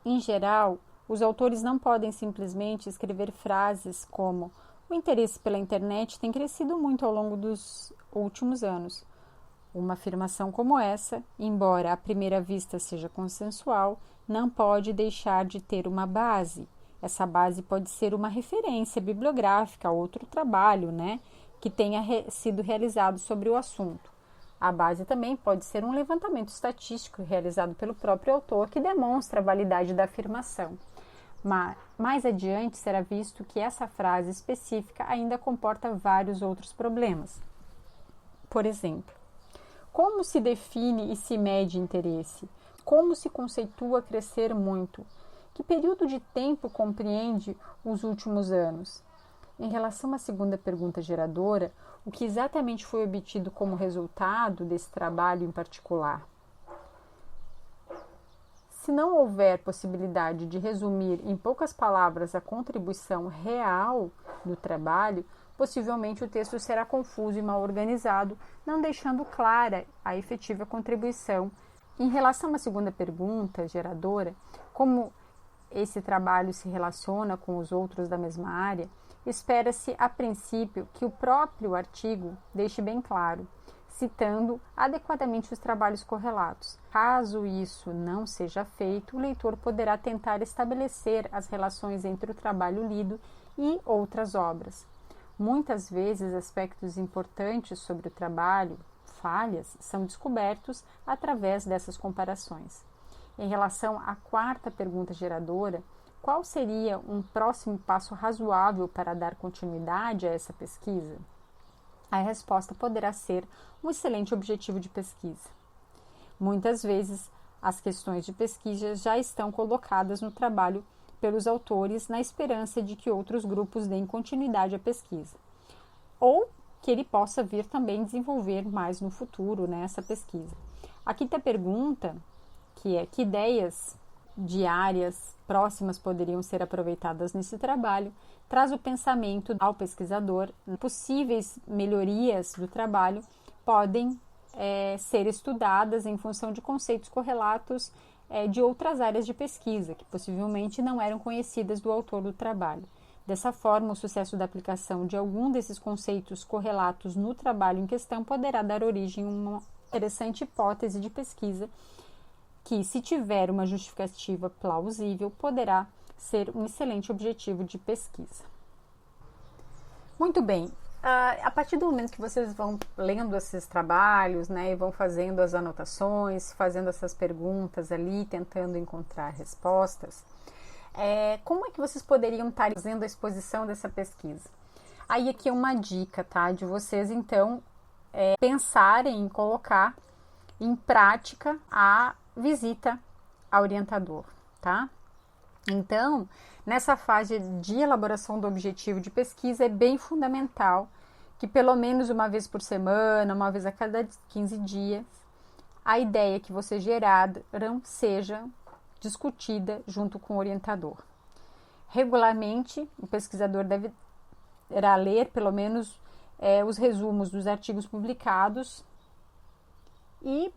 Em geral, os autores não podem simplesmente escrever frases como: o interesse pela internet tem crescido muito ao longo dos últimos anos. Uma afirmação como essa, embora à primeira vista seja consensual, não pode deixar de ter uma base. Essa base pode ser uma referência bibliográfica a outro trabalho, que tenha sido realizado sobre o assunto. A base também pode ser um levantamento estatístico realizado pelo próprio autor que demonstra a validade da afirmação. Mas mais adiante será visto que essa frase específica ainda comporta vários outros problemas. Por exemplo, como se define e se mede interesse? Como se conceitua crescer muito? Que período de tempo compreende os últimos anos? Em relação à segunda pergunta geradora, o que exatamente foi obtido como resultado desse trabalho em particular? Se não houver possibilidade de resumir em poucas palavras a contribuição real do trabalho, possivelmente o texto será confuso e mal organizado, não deixando clara a efetiva contribuição. Em relação à segunda pergunta geradora, como esse trabalho se relaciona com os outros da mesma área, espera-se a princípio que o próprio artigo deixe bem claro, citando adequadamente os trabalhos correlatos. Caso isso não seja feito, o leitor poderá tentar estabelecer as relações entre o trabalho lido e outras obras. Muitas vezes, aspectos importantes sobre o trabalho, falhas, são descobertos através dessas comparações. Em relação à quarta pergunta geradora, qual seria um próximo passo razoável para dar continuidade a essa pesquisa? A resposta poderá ser um excelente objetivo de pesquisa. Muitas vezes, as questões de pesquisa já estão colocadas no trabalho pelos autores na esperança de que outros grupos deem continuidade à pesquisa, ou que ele possa vir também desenvolver mais no futuro essa pesquisa. A quinta pergunta, que é: que ideias de áreas próximas poderiam ser aproveitadas nesse trabalho, traz o pensamento ao pesquisador. Possíveis melhorias do trabalho podem ser estudadas em função de conceitos correlatos de outras áreas de pesquisa, que possivelmente não eram conhecidas do autor do trabalho. Dessa forma, o sucesso da aplicação de algum desses conceitos correlatos no trabalho em questão poderá dar origem a uma interessante hipótese de pesquisa que, se tiver uma justificativa plausível, poderá ser um excelente objetivo de pesquisa. Muito bem, a partir do momento que vocês vão lendo esses trabalhos, e vão fazendo as anotações, fazendo essas perguntas ali, tentando encontrar respostas, como é que vocês poderiam estar fazendo a exposição dessa pesquisa? Aí aqui é uma dica, de vocês então pensarem em colocar em prática a visita ao orientador, Então, nessa fase de elaboração do objetivo de pesquisa, é bem fundamental que pelo menos uma vez por semana, uma vez a cada 15 dias, a ideia que vocês geraram seja discutida junto com o orientador. Regularmente, o pesquisador deverá ler pelo menos os resumos dos artigos publicados e,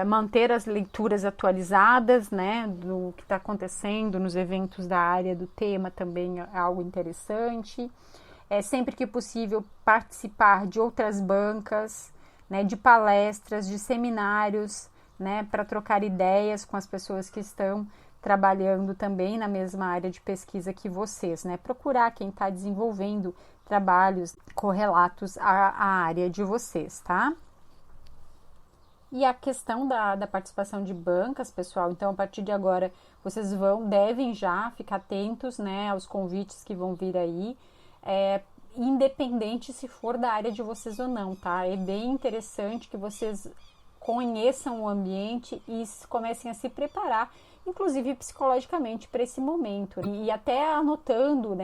manter as leituras atualizadas, do que está acontecendo nos eventos da área do tema também é algo interessante. Sempre que possível, participar de outras bancas, de palestras, de seminários, para trocar ideias com as pessoas que estão trabalhando também na mesma área de pesquisa que vocês, Procurar quem está desenvolvendo trabalhos correlatos à área de vocês, E a questão da participação de bancas, pessoal, então a partir de agora vocês devem já ficar atentos, aos convites que vão vir aí, independente se for da área de vocês ou não, É bem interessante que vocês conheçam o ambiente e comecem a se preparar, inclusive psicologicamente, para esse momento. E até anotando,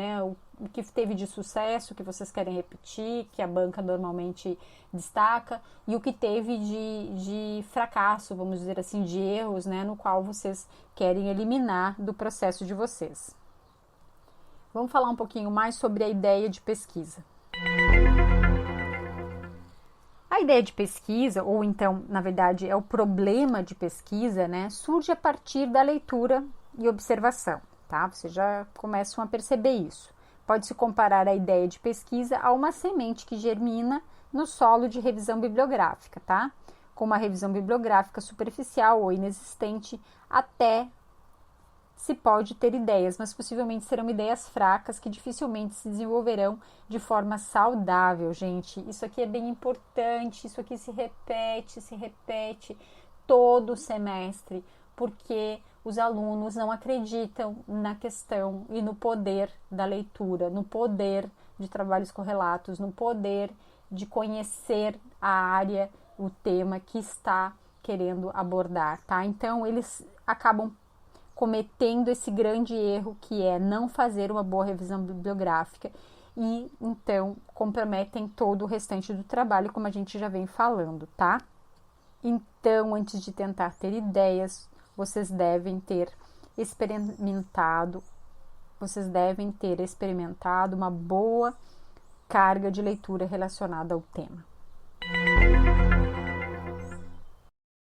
o que teve de sucesso, o que vocês querem repetir, que a banca normalmente destaca, e o que teve de fracasso, vamos dizer assim, de erros, no qual vocês querem eliminar do processo de vocês. Vamos falar um pouquinho mais sobre a ideia de pesquisa. A A ideia de pesquisa, ou então, na verdade, é o problema de pesquisa, né, surge a partir da leitura e observação, tá? Vocês já começam a perceber isso. Pode-se comparar a ideia de pesquisa a uma semente que germina no solo de revisão bibliográfica, tá? Com uma revisão bibliográfica superficial ou inexistente, até se pode ter ideias, mas possivelmente serão ideias fracas que dificilmente se desenvolverão de forma saudável, gente. Isso aqui é bem importante, isso aqui se repete todo semestre, porque os alunos não acreditam na questão e no poder da leitura, no poder de trabalhos correlatos, no poder de conhecer a área, o tema que está querendo abordar, tá? Então, eles acabam cometendo esse grande erro que é não fazer uma boa revisão bibliográfica e então comprometem todo o restante do trabalho, como a gente já vem falando, tá? Então, antes de tentar ter ideias, vocês devem ter experimentado uma boa carga de leitura relacionada ao tema.